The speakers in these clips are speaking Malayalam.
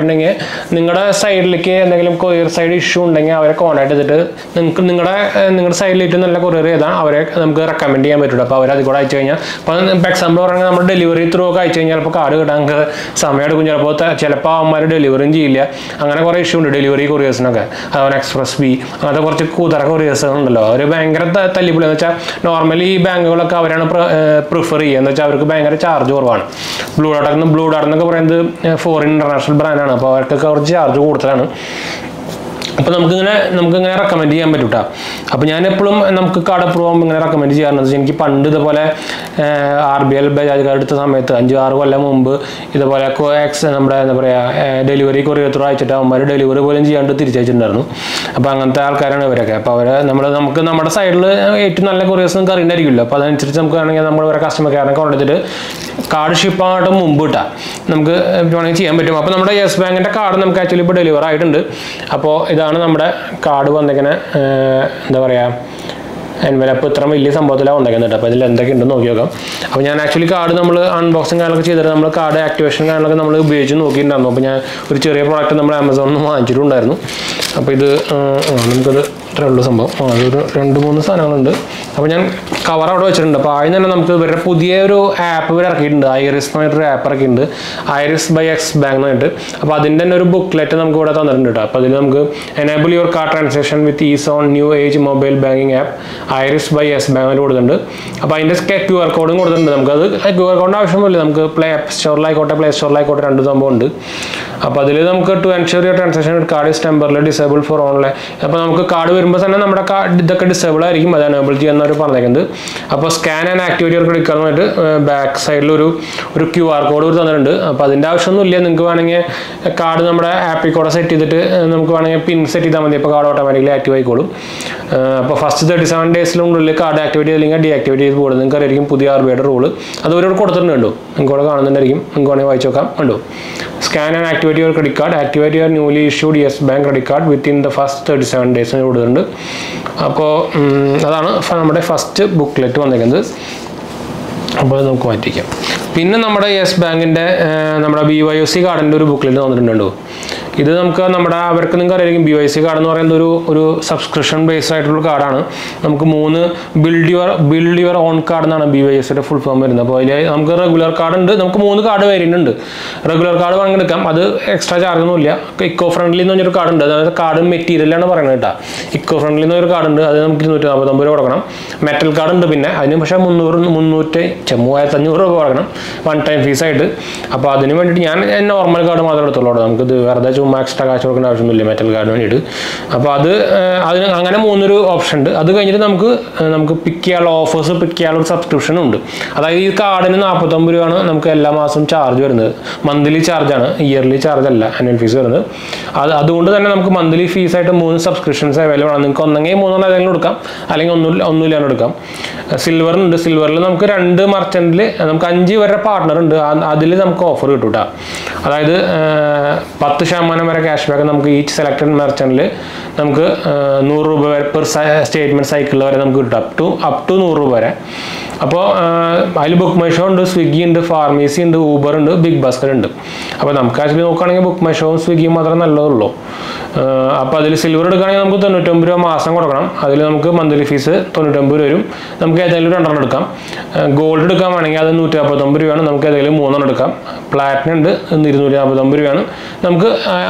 ആയിട്ടുണ്ടെങ്കിൽ നിങ്ങളുടെ സൈഡിലേക്ക് എന്തെങ്കിലും കൊറിയർ സൈഡ് ഇഷ്യൂ ഉണ്ടെങ്കിൽ അവരെ കോൺടാക്ട് ചെയ്തിട്ട് നിങ്ങൾക്ക് നിങ്ങളുടെ സൈഡിൽ ഏറ്റവും നല്ല കൊറിയർ ചെയ്താൽ അവരെ നമുക്ക് റെക്കമെൻഡ് ചെയ്യാൻ പറ്റുള്ളൂ. അപ്പോൾ അവർ അതിൽ കൂടെ അയച്ചു കഴിഞ്ഞാൽ ഇപ്പോൾ എക്സാമ്പിൾ പറഞ്ഞാൽ നമ്മൾ ഡെലിവറി ത്രൂ ഒക്കെ അയച്ചു കഴിഞ്ഞാൽ ചിലപ്പോൾ കാർഡ് കിട്ടാൻ സമയം എടുക്കും, ചിലപ്പോൾ അവന്മാർ ഡെലിവറിയും ചെയ്യില്ല. അങ്ങനെ കുറേ ഇഷ്യൂ ഉണ്ട് ഡെലിവറി കൊറിയേഴ്സിനൊക്കെ. അതുപോലെ എക്സ്പ്രസ് ബി അങ്ങനത്തെ കുറച്ച് കൂതറ കൊറിയേഴ്സുകളുണ്ടല്ലോ, അവർ ഭയങ്കര തല്ലിപ്പൊളി. എന്ന് വെച്ചാൽ നോർമലി ഈ ബാങ്കുകളൊക്കെ അവരാണ് പ്രിഫർ ചെയ്യുക. എന്ന് വെച്ചാൽ അവർക്ക് ഭയങ്കര ചാർജ് കുറവാണ്. ബ്ലൂ ഡാർട്ട് എന്നൊക്കെ പറയുന്നത് ഫോറിൻ ഇന്റർനാഷണൽ ബ്രാൻഡാണ്. അപ്പോൾ അവർക്കൊക്കെ കുറച്ച് ചാർജ് കൂടുതലാണ്. അപ്പോൾ നമുക്കിങ്ങനെ റെക്കമെൻഡ് ചെയ്യാൻ പറ്റും കേട്ടോ. അപ്പോൾ ഞാൻ എപ്പോഴും നമുക്ക് കാർഡ് അപ്രൂവ് ആകുമ്പോൾ ഇങ്ങനെ റെക്കമെൻഡ് ചെയ്യാറുണ്ട്. എനിക്ക് പണ്ട് ഇതുപോലെ RBL ബജാജ് കാർഡ് എടുത്ത സമയത്ത് 5-6 കൊല്ലം മുമ്പ് ഇതുപോലെ നമ്മുടെ എന്താ പറയുക ഡെലിവറി കൊറിയർ ത്രൂ അയച്ചിട്ട് അവന്മാർ ഡെലിവറി പോലും ചെയ്യാണ്ട് തിരിച്ചയച്ചിട്ടുണ്ടായിരുന്നു. അപ്പോൾ അങ്ങനത്തെ ആൾക്കാരാണ് ഇവരൊക്കെ. അപ്പോൾ നമുക്ക് നമ്മുടെ സൈഡിൽ ഏറ്റവും നല്ല കൊറിയേഴ്സ് നിങ്ങൾക്ക് അറിയണ്ടായിരിക്കുമല്ലോ. അപ്പോൾ അതനുസരിച്ച് നമുക്ക് വേണമെങ്കിൽ നമ്മൾ ഇവരെ കസ്റ്റമർ കെയറിനെ കോൺടാക്ട് ചെയ്തിട്ട് കാർഡ് ഷിപ്പ് ആയിട്ട് മുമ്പ് കിട്ടാം നമുക്ക് വേണമെങ്കിൽ ചെയ്യാൻ പറ്റും. അപ്പോൾ നമ്മുടെ യെസ് ബാങ്കിൻ്റെ കാർഡ് നമുക്ക് ആക്ച്വലി ഇപ്പോൾ ഡെലിവർ ആയിട്ടുണ്ട്. അപ്പോൾ ഇതാണ് നമ്മുടെ കാർഡ് വന്നിങ്ങനെ എന്താ പറയുക എൻവലപ്പ് ഇത്ര വലിയ സംഭവത്തിലാണ് വന്നേക്കുന്നത്. അപ്പോൾ ഇതിൽ എന്തൊക്കെ ഉണ്ടെന്ന് നോക്കി നോക്കാം. അപ്പോൾ ഞാൻ ആക്ച്വലി കാർഡ് നമ്മൾ അൺബോക്സിങ് കാര്യങ്ങളൊക്കെ ചെയ്തിട്ട് നമ്മൾ കാർഡ് ആക്ടിവേഷൻ കാര്യങ്ങളൊക്കെ നമ്മൾ ഉപയോഗിച്ച് നോക്കിയിട്ടുണ്ടായിരുന്നു. അപ്പോൾ ഞാൻ ഒരു ചെറിയ പ്രോഡക്റ്റ് നമ്മൾ ആമസോണിൽ നിന്ന് വാങ്ങിച്ചിട്ടുണ്ടായിരുന്നു. അപ്പോൾ ഇത് നമുക്കത് ഇത്രേ ഉള്ളൂ സംഭവം. അതൊരു 2-3 സാധനങ്ങളുണ്ട്. അപ്പോൾ ഞാൻ കവർ അവിടെ വെച്ചിട്ടുണ്ട്. അപ്പോൾ ആദ്യം തന്നെ നമുക്ക് ഇവരുടെ പുതിയൊരു ആപ്പ് ഇവർ ഇറക്കിയിട്ടുണ്ട്. ഐറിസ് എന്ന് പറഞ്ഞിട്ടൊരു ആപ്പ് ഇറക്കിയിട്ടുണ്ട്, ഐറിസ് ബൈ എക്സ് ബാങ്ക് എന്ന് പറഞ്ഞിട്ട്. അപ്പോൾ അതിൻ്റെ തന്നെ ഒരു ബുക്ക്ലെറ്റ് നമുക്ക് ഇവിടെ തന്നിട്ടുണ്ട് കേട്ടോ. അപ്പോൾ അതിൽ നമുക്ക് enable your card transaction with ease on new age mobile banking app Iris by Yes ബാങ്കിൽ കൊടുത്തിട്ടുണ്ട്. അപ്പോൾ അതിൻ്റെ QR കോഡും കൊടുത്തിട്ടുണ്ട്. നമുക്കത് QR കോഡിൻ്റെ ആവശ്യമൊന്നുമില്ല. നമുക്ക് പ്ലേ സ്റ്റോറിലായിക്കോട്ടെ പ്ലേ സ്റ്റോറിലായിക്കോട്ടെ 2 സംഭവം ഉണ്ട്. അപ്പോൾ അതിൽ നമുക്ക് to ensure your transaction card is temporarily disable for online. അപ്പോൾ നമുക്ക് കാർഡ് വരുമ്പോൾ തന്നെ നമ്മുടെ കാർഡ് ഇതൊക്കെ ഡിസേബിൾ ആയിരിക്കും, അത് എനേബിൾ ചെയ്യുന്നവർ പറഞ്ഞേക്കുന്നത്. അപ്പോൾ scan and activate your credit card എന്ന് പറഞ്ഞിട്ട് ബാക്ക് സൈഡിൽ ഒരു QR കോഡ് തന്നിട്ടുണ്ട്. അപ്പോൾ അതിൻ്റെ ആവശ്യമൊന്നുമില്ല. നിങ്ങൾക്ക് വേണമെങ്കിൽ കാർഡ് നമ്മുടെ ആപ്പിൽ കൂടെ സെറ്റ് ചെയ്തിട്ട് നമുക്ക് വേണമെങ്കിൽ പിൻ സെറ്റ് ചെയ്താൽ മതി. അപ്പോൾ കാർഡ് ഓട്ടോമാറ്റിക്കലി ആക്റ്റീവ് ആയിക്കോളും. അപ്പോൾ ഫസ്റ്റ് 37 ഡേയ്സിനുള്ളിൽ കാർഡ് ആക്ടിവേറ്റ് ചെയ്തില്ലെങ്കിൽ ഡീആക്ടിവേറ്റ് ചെയ്ത് പോകുന്നത് നിങ്ങൾക്ക് അറിയായിരിക്കും. പുതിയ RBIയുടെ റൂള് അത് അവരോട് കൊടുത്തിട്ടുണ്ട്. നിങ്ങൾക്ക് ഇവിടെ കാണുന്നുണ്ടായിരിക്കും. നിങ്ങൾക്ക് വേണമെങ്കിൽ വായിച്ചു നോക്കാം. ഉണ്ടോ scan and activate your credit card, activate your newly issued yes bank credit card within the first 37 ഡേയ്സിന് കൊടുത്തിട്ടുണ്ട്. അപ്പോൾ അതാണ് നമ്മുടെ ഫസ്റ്റ് ബുക്ക്ലെറ്റ് വന്നിരിക്കുന്നത്. അപ്പോൾ നമുക്ക് മാറ്റിക്കാം. പിന്നെ നമ്മുടെ യെസ് ബാങ്കിൻ്റെ നമ്മുടെ BYOC കാർഡിൻ്റെ ഒരു ബുക്ക്ലെറ്റ് വന്നിട്ടുണ്ടോ. ഇത് നമുക്ക് അവർക്ക് നിങ്ങൾക്ക് അറിയാം BYOC കാർഡ് എന്ന് പറയുന്നത് ഒരു സബ്സ്ക്രിപ്ഷൻ ബേസ്ഡ് ആയിട്ടുള്ള കാർഡാണ്. നമുക്ക് 3 ബിൽഡ് യുവർ ഓൺ കാർഡ് എന്നാണ് BYOCയുടെ ഫുൾ ഫോം വരുന്നത്. അപ്പോൾ അതിൽ നമുക്ക് റെഗുലർ കാർഡ് ഉണ്ട്. നമുക്ക് 3 കാർഡ് വരുന്നുണ്ട്. റെഗുലർ കാർഡ് വാങ്ങിയെടുക്കാം, അത് എക്സ്ട്രാ ചാർജ് ഒന്നുമില്ല. ഇക്കോ ഫ്രണ്ട്ലി എന്ന് പറഞ്ഞൊരു കാർഡ് ഉണ്ട്. അതായത് കാർഡ് മെറ്റീരിയലാണ് പറയുന്നത് കേട്ടോ. ഇക്കോ ഫ്രണ്ട്ലി എന്നൊരു കാർഡ് ഉണ്ട്, അത് നമുക്ക് 249 രൂപ കൊടുക്കണം. മെറ്റൽ കാർഡ് ഉണ്ട് പിന്നെ അതിന് പക്ഷേ 3500 രൂപ കൊടുക്കണം വൺ ടൈം ഫീസായിട്ട്. അപ്പോൾ അതിന് വേണ്ടിയിട്ട് ഞാൻ നോർമൽ കാർഡ് മാത്രമേ എടുത്തുള്ളൂ. നമുക്കിത് വെറുതെ ചുമ്മാ എക്സ്ട്രാ കാശ് കൊടുക്കേണ്ട ആവശ്യമൊന്നുമില്ല മെറ്റൽ കാർഡിന് വേണ്ടിയിട്ട്. അപ്പോൾ അതിന് അങ്ങനെ 3 ഓപ്ഷൻ ഉണ്ട്. അത് കഴിഞ്ഞിട്ട് നമുക്ക് പിക്ക് ചെയ്യാനുള്ള ഓഫേഴ്സ് പിക്ക് ചെയ്യാനുള്ള ഒരു സബ്സ്ക്രിപ്ഷനും ഉണ്ട്. അതായത് ഈ കാർഡിന് 49 രൂപയാണ് നമുക്ക് എല്ലാ മാസവും ചാർജ് വരുന്നത്. മന്ത്ലി ചാർജാണ്, ഇയർലി ചാർജ് അല്ല ആനുവൽ ഫീസ് വരുന്നത്. അതുകൊണ്ട് തന്നെ നമുക്ക് മന്ത്ലി ഫീസായിട്ട് 3 സബ്സ്ക്രിപ്ഷൻസ് അവൈലബിൾ ആണ്. നിങ്ങൾക്ക് ഒന്നെങ്കിൽ 3 ഏതെങ്കിലും എടുക്കാം, അല്ലെങ്കിൽ ഒന്നുമില്ലാണ്ട് എടുക്കാം. സിൽവറിനുണ്ട്. സിൽവറിൽ നമുക്ക് 2 മർച്ചൻറ്റിൽ നമുക്ക് 5 വരെ പാർട്ട്ണർ ഉണ്ട്. അതിൽ നമുക്ക് ഓഫർ കിട്ടും കേട്ടോ. അതായത് 10% വരെ ക്യാഷ് ബാക്ക് നമുക്ക് ഈച്ച് സെലക്ടഡ് മെർച്ചൻറ്റിൽ നമുക്ക് 100 രൂപ വരെ പെർ സ്റ്റേറ്റ്മെൻറ്റ് സൈക്കിളിൽ വരെ നമുക്ക് കിട്ടും. അപ് ടു 100 രൂപ വരെ. അപ്പോൾ അതിൽ ബുക്ക് മൈ ഷോ ഉണ്ട്, സ്വിഗ്ഗി ഉണ്ട്, ഫാർമസി ഉണ്ട്, ഊബർ ഉണ്ട്, ബിഗ് ബാസ്ക്കറ്റ് ഉണ്ട്. അപ്പോൾ നമുക്ക് ആക്ച്വലി നോക്കുകയാണെങ്കിൽ ബുക്ക് മൈ ഷോയും സ്വിഗ്ഗിയും മാത്രമേ നല്ലതുള്ളൂ. അപ്പോൾ അതിൽ സിൽവർ എടുക്കുകയാണെങ്കിൽ നമുക്ക് 99 രൂപ മാസം കൊടുക്കണം. അതിൽ നമുക്ക് മന്ത്ലി ഫീസ് 99 രൂപ വരും. നമുക്ക് ഏതെങ്കിലും 2 എടുക്കാം. ഗോൾഡ് എടുക്കാൻ വേണമെങ്കിൽ അത് 149 രൂപയാണ്. നമുക്ക് ഏതെങ്കിലും 3 എടുക്കാം. പ്ലാറ്റിനം ഉണ്ട് 249 രൂപയാണ്. നമുക്ക്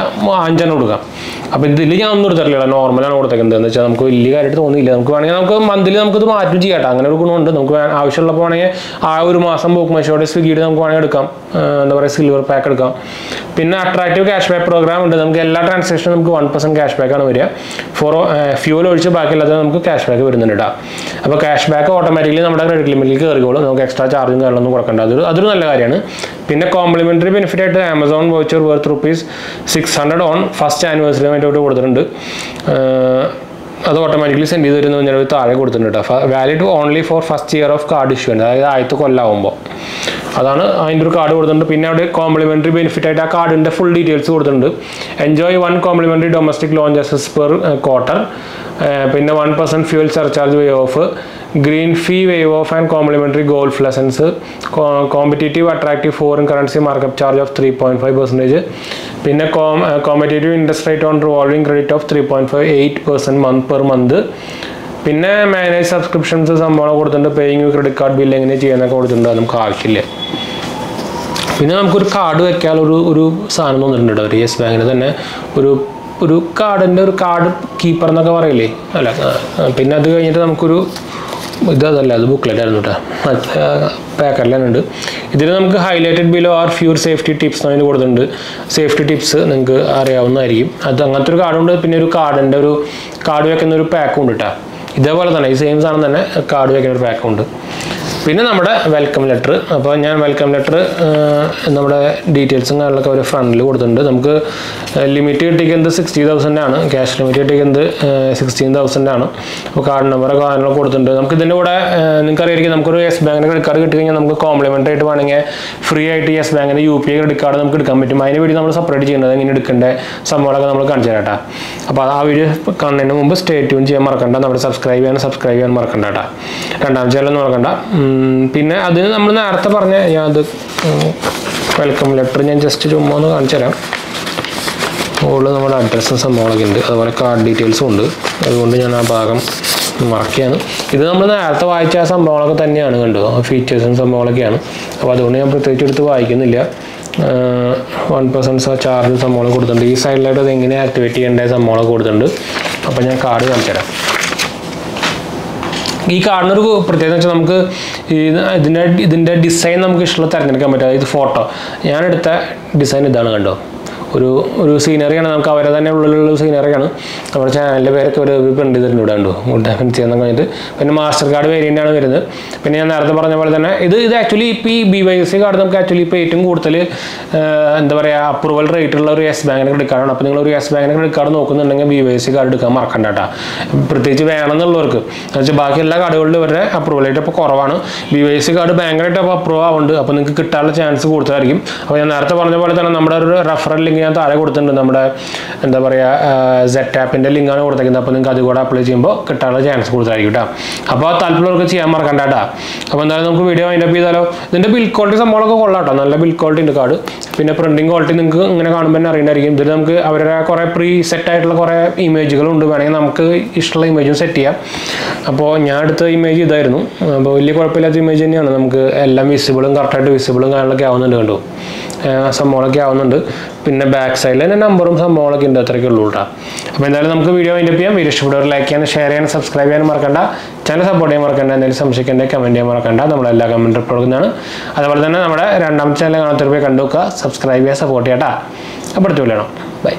5 കൊടുക്കാം. അപ്പോൾ ഇതിൽ ഞാൻ ഒന്നും എടുത്തിട്ടില്ല, നോർമലാണ് കൊടുത്തേക്കുന്നത്. എന്ന് വെച്ചാൽ നമുക്ക് വലിയ കാര്യമായിട്ട് തോന്നിയില്ല. നമുക്ക് വേണമെങ്കിൽ നമുക്ക് മന്ത്ലി നമുക്കിത് മാറ്റും ചെയ്യാം. അങ്ങനെ ഒരു ഗുണമുണ്ട്. നമുക്ക് ആവശ്യമുള്ളപ്പോൾ വേണമെങ്കിൽ ആ ഒരു മാസം ബുക്ക് മൈ ഷോയുടെ സ്വിഗ്ഗിയുടെ നമുക്ക് വേണമെങ്കിൽ എടുക്കാം. എന്താ പറയുക സിൽവർ പാക്ക് എടുക്കാം. പിന്നെ അട്രാക്റ്റീവ് ക്യാഷ് ബാക്ക് പ്രോഗ്രാം ഉണ്ട്. നമുക്ക് എല്ലാ ട്രാൻസാക്ഷനും നമുക്ക് 1% ക്യാഷ് ബാക്കാണ് വരിക. ഫോർ ഫ്യൂൽ ഒഴിച്ച് ബാക്കിയല്ലാതെ നമുക്ക് ക്യാഷ് ബാക്ക് വരുന്നുണ്ട് കേട്ടോ. അപ്പോൾ ക്യാഷ് ബാക്ക് ഓട്ടോമാറ്റിക്കലി നമ്മുടെ ക്രെഡിറ്റ് ലിമിറ്റിൽ കയറിക്കോളും. നമുക്ക് എക്സ്ട്രാ ചാർജും കാര്യങ്ങളൊന്നും കൊടുക്കേണ്ട. അതൊരു നല്ല കാര്യമാണ്. പിന്നെ കോംപ്ലിമെൻ്ററി ബെനിഫിറ്റ് ആയിട്ട് Amazon voucher worth ₹600 on first anniversary ആയിട്ട് കൊടുത്തിട്ടുണ്ട്. അത് ഓട്ടോമാറ്റിക്കലി സെൻഡ് ചെയ്ത് തരുന്നു ഞാൻ താഴെ കൊടുത്തിട്ടുണ്ട് കേട്ടോ. Valid only for first year of card issue ഉണ്ട്, അതായത് ആദ്യത്തെ കൊല്ലാവുമ്പോൾ അതാണ് അതിൻ്റെ ഒരു കാർഡ് കൊടുത്തിട്ടുണ്ട്. പിന്നെ അവിടെ കോംപ്ലിമെൻ്ററി ബെനിഫിറ്റ് ആയിട്ട് ആ കാർഡിൻ്റെ ഫുൾ ഡീറ്റെയിൽസ് കൊടുത്തിട്ടുണ്ട്. Enjoy 1 complimentary domestic lounge access per quarter, പിന്നെ 1% fuel surcharge waive off, green fee waive off and complimentary golf lessons, competitive attractive foreign currency markup charge of 3.5%, പിന്നെ competitive interest rate on revolving credit of 3.58% per month, പിന്നെ മാനേജ് സബ്സ്ക്രിപ്ഷൻസ് സംഭവം കൊടുത്തിട്ടുണ്ട്. പേയിങ് ക്രെഡിറ്റ് കാർഡ് ബില്ല് എങ്ങനെ ചെയ്യാനൊക്കെ കൊടുത്തിട്ടുണ്ട്, അത് നമുക്ക് ആവശ്യമില്ല. പിന്നെ നമുക്കൊരു കാർഡ് വെക്കാൻ ഒരു സാധനം തോന്നിയിട്ടുണ്ട് ഒരു യെസ് ബാങ്കിന് തന്നെ ഒരു കാർഡിൻ്റെ ഒരു കാർഡ് കീപ്പർ എന്നൊക്കെ പറയില്ലേ, അല്ല. പിന്നെ അത് കഴിഞ്ഞിട്ട് നമുക്കൊരു അതല്ല, അത് ബുക്ക്ലെറ്റ് ആയിരുന്നു കേട്ടോ, പാക്കറിലാണ് ഉണ്ട്. ഇതിൽ നമുക്ക് highlighted below are few safety tips അതിന് കൊടുത്തിട്ടുണ്ട്. സേഫ്റ്റി ടിപ്സ് നിങ്ങൾക്ക് അറിയാവുന്നതായിരിക്കും. അത് അങ്ങനത്തെ ഒരു കാർഡുണ്ട്. പിന്നെ ഒരു കാർഡിൻ്റെ ഒരു കാർഡ് വെക്കുന്ന ഒരു പാക്കും ഉണ്ട് കേട്ടോ. ഇതേപോലെ തന്നെ ഈ സെയിം സാധനം തന്നെ കാർഡ് വെക്കുന്ന ഒരു പാക്കും ഉണ്ട്. പിന്നെ നമ്മുടെ വെൽക്കം ലെറ്റർ. അപ്പോൾ ഞാൻ വെൽക്കം ലെറ്റർ നമ്മുടെ ഡീറ്റെയിൽസും കാര്യങ്ങളൊക്കെ ഒരു ഫ്രണ്ടിൽ കൊടുത്തിട്ടുണ്ട്. നമുക്ക് ലിമിറ്റ് കിട്ടിക്കുന്നത് 60,000 ആണ്, ക്യാഷ് ലിമിറ്റ് കിട്ടിക്കുന്നത് 16,000 ആണ്. അപ്പോൾ കാർഡ് നമ്പറൊക്കെ കാര്യങ്ങളൊക്കെ കൊടുത്തിട്ടുണ്ട്. നമുക്ക് ഇതിൻ്റെ കൂടെ നിങ്ങൾക്ക് അറിയായിരിക്കും, നമുക്കൊരു യെസ് ബാങ്കിൻ്റെ ക്രെഡിറ്റ് കാർഡ് കിട്ടി കഴിഞ്ഞാൽ നമുക്ക് കോംപ്ലിമെൻ്ററി ആയിട്ട് വേണമെങ്കിൽ ഫ്രീ ആയിട്ട് യെസ് ബാങ്കിൻ്റെ UPI ക്രെഡിറ്റ് കാർഡ് നമുക്ക് എടുക്കാൻ പറ്റും. അതിന് വേണ്ടി നമ്മൾ സെപ്പറേറ്റ് ചെയ്യുന്നത് എങ്ങനെ എടുക്കേണ്ട സംഭവങ്ങളൊക്കെ നമ്മൾ കാണിച്ചു തരാം കേട്ടോ. അപ്പോൾ ആ വീഡിയോ കാണുന്നതിന് മുമ്പ് സ്റ്റേ ട്യൂൺ ചെയ്യാൻ മറക്കണ്ട. നമ്മുടെ സബ്സ്ക്രൈബ് ചെയ്യാൻ മറക്കണ്ട കേട്ടോ. രണ്ടാമത്തെ ചാനലൊന്നും മറക്കണ്ട. പിന്നെ അതിന് നമ്മൾ നേരത്തെ പറഞ്ഞ ഞാൻ അത് വെൽക്കം ലെറ്റർ ഞാൻ ജസ്റ്റ് ചുമ്മാ ഒന്ന് കാണിച്ചു തരാം. മുകളിൽ നമ്മുടെ അഡ്രസ്സും സംഭവങ്ങളൊക്കെ ഉണ്ട്, അതുപോലെ കാർഡ് ഡീറ്റെയിൽസും ഉണ്ട്. അതുകൊണ്ട് ഞാൻ ആ ഭാഗം മറക്കുകയാണ്. ഇത് നമ്മൾ നേരത്തെ വായിച്ച ആ സംഭവങ്ങളൊക്കെ തന്നെയാണ്, കണ്ടു, ഫീച്ചേഴ്സും സംഭവങ്ങളൊക്കെയാണ്. അപ്പോൾ അതുകൊണ്ട് ഞാൻ പ്രത്യേകിച്ച് എടുത്ത് വായിക്കുന്നില്ല. 1% ചാർജ് സംഭവങ്ങൾ കൊടുത്തിട്ടുണ്ട്. ഈ സൈഡിലായിട്ട് അത് എങ്ങനെ ആക്ടിവേറ്റ് ചെയ്യേണ്ട സംഭവങ്ങളൊക്കെ കൊടുത്തിട്ടുണ്ട്. അപ്പോൾ ഞാൻ കാർഡ് കാണിച്ചു തരാം. ഈ കാർഡിനൊരു പ്രത്യേകത വെച്ചാൽ നമുക്ക് ഇതിൻ്റെ ഡിസൈൻ നമുക്ക് ഇഷ്ടമുള്ള തിരഞ്ഞെടുക്കാൻ പറ്റും. അതായത് ഫോട്ടോ ഞാനെടുത്ത ഡിസൈൻ ഇതാണ്, കണ്ടോ, ഒരു സീനറിയാണ്. നമുക്ക് അവരെ തന്നെ ഉള്ളിലുള്ള സീനറിയാണ്. നമ്മുടെ ചാനലിൻ്റെ പേരൊക്കെ ഒരു പ്രിൻ്റ് ചെയ്തിട്ടുണ്ട് ഇവിടെ, ഉണ്ടോ, ഗുഡാപ്പൻസി എന്ന് കഴിഞ്ഞിട്ട്. പിന്നെ മാസ്റ്റർ കാർഡ് വേരിയൻ്റാണ് വരുന്നത്. പിന്നെ ഞാൻ നേരത്തെ പറഞ്ഞ പോലെ തന്നെ ഇത് ആക്ച്വലി ഇപ്പോൾ ഈ BYOC കാർഡ് നമുക്ക് ആക്ച്വലി ഇപ്പോൾ ഏറ്റവും കൂടുതൽ എന്താ പറയുക അപ്രൂവൽ റേറ്റ് ഉള്ള ഒരു യെസ് ബാങ്കിൻ്റെ ക്രെഡിറ്റ് കാർഡാണ്. അപ്പോൾ നിങ്ങൾ ഒരു യെസ് ബാങ്കിൻ്റെ ക്രെഡിറ്റ് കാർഡ് നോക്കുന്നുണ്ടെങ്കിൽ BYOC കാർഡ് എടുക്കാൻ മറക്കണ്ട കേട്ടോ. പ്രത്യേകിച്ച് വേണമെന്നുള്ളവർക്ക് എന്ന് വെച്ചാൽ ബാക്കി എല്ലാ കാർഡുകളിലും ഇവരുടെ അപ്രൂവൽ റേറ്റ് ഇപ്പോൾ കുറവാണ്. BYOC കാർഡ് ഭയങ്കരമായിട്ട് അപ്പോൾ അപ്രൂവ് ആവുന്നുണ്ട്. അപ്പോൾ നിങ്ങൾക്ക് കിട്ടാനുള്ള ചാൻസ് കൂടുതലായിരിക്കും. അപ്പോൾ ഞാൻ നേരത്തെ പറഞ്ഞ പോലെ തന്നെ നമ്മുടെ ഒരു റെഫറൽ ലിങ്ക് ഞാൻ താഴെ കൊടുത്തിട്ടുണ്ട്. നമ്മുടെ എന്താ പറയുക 𝑧-ആപ്പിൻ്റെ ലിങ്കാണ് കൊടുത്തേക്കുന്നത്. അപ്പോൾ നിങ്ങൾക്ക് അതുകൂടെ അപ്ലൈ ചെയ്യുമ്പോൾ കിട്ടാനുള്ള ചാൻസ് കൂടുതലായിരിക്കും കേട്ടോ. അപ്പോൾ താല്പര്യമുള്ളവർക്ക് ചെയ്യാൻ മറക്കണ്ട കേട്ടോ. അപ്പോൾ എന്തായാലും നമുക്ക് വീഡിയോ വൈൻഡപ്പ് ചെയ്താലോ. ഇതിൻ്റെ ബിൽ ക്വാളിറ്റി സംഭവങ്ങളൊക്കെ കൊള്ളാം കേട്ടോ, നല്ല ബിൽ ക്വാളിറ്റി ഉണ്ട് കാർഡ്. പിന്നെ പ്രിൻറ്റിംഗ് ക്വാളിറ്റി നിങ്ങൾക്ക് ഇങ്ങനെ കാണുമ്പോൾ തന്നെ അറിയേണ്ടായിരിക്കും. ഇതിൽ നമുക്ക് അവരുടെ കുറേ പ്രീ സെറ്റ് ആയിട്ടുള്ള കുറേ ഇമേജുകളുണ്ട്, വേണമെങ്കിൽ നമുക്ക് ഇഷ്ടമുള്ള ഇമേജും സെറ്റ് ചെയ്യാം. അപ്പോൾ ഞാൻ എടുത്ത ഇമേജ് ഇതായിരുന്നു. അപ്പോൾ വലിയ കുഴപ്പമില്ലാത്ത ഇമേജ് തന്നെയാണ്. നമുക്ക് എല്ലാം വിസിബിളും കറക്റ്റായിട്ട് വിസിബിളും കാര്യങ്ങളൊക്കെ ആവുന്നുണ്ട്, കണ്ടു, സംഭവങ്ങളൊക്കെ ആവുന്നുണ്ട്. പിന്നെ ബാക്ക് സൈഡിൽ തന്നെ നമ്പറും സംഭവങ്ങളൊക്കെ ഉണ്ട്, അത്രയൊക്കെ ഉള്ളൂ കേട്ടോ. അപ്പോൾ എന്തായാലും നമുക്ക് വീഡിയോ വൈൻഡപ്പ് ചെയ്യാം. വീഡിയോ ഇഷ്ടപ്പെട്ടവർ ലൈക്ക് ചെയ്യാനും ഷെയർ ചെയ്യാനും സബ്സ്ക്രൈബ് ചെയ്യാനും മറക്കണ്ട. ചാനൽ സപ്പോർട്ട് ചെയ്യാൻ മറക്കണ്ട. എന്തെങ്കിലും സംശയിക്കേണ്ട കമൻറ്റ് ചെയ്യാൻ മറക്കണ്ട. നമ്മളെല്ലാ കമൻറ്റ് റിപ്ലൈ കൊടുക്കുന്നതാണ്. അതുപോലെ തന്നെ നമ്മുടെ രണ്ടാമത്തെ ചാനൽ കാണാത്തവർ പോയി കണ്ടു നോക്കുക, സബ്സ്ക്രൈബ് ചെയ്യുക, സപ്പോർട്ട് ചെയ്യാം കേട്ടോ. അപ്പോൾ അടുത്ത വീഡിയോ കാണാം. ബൈ.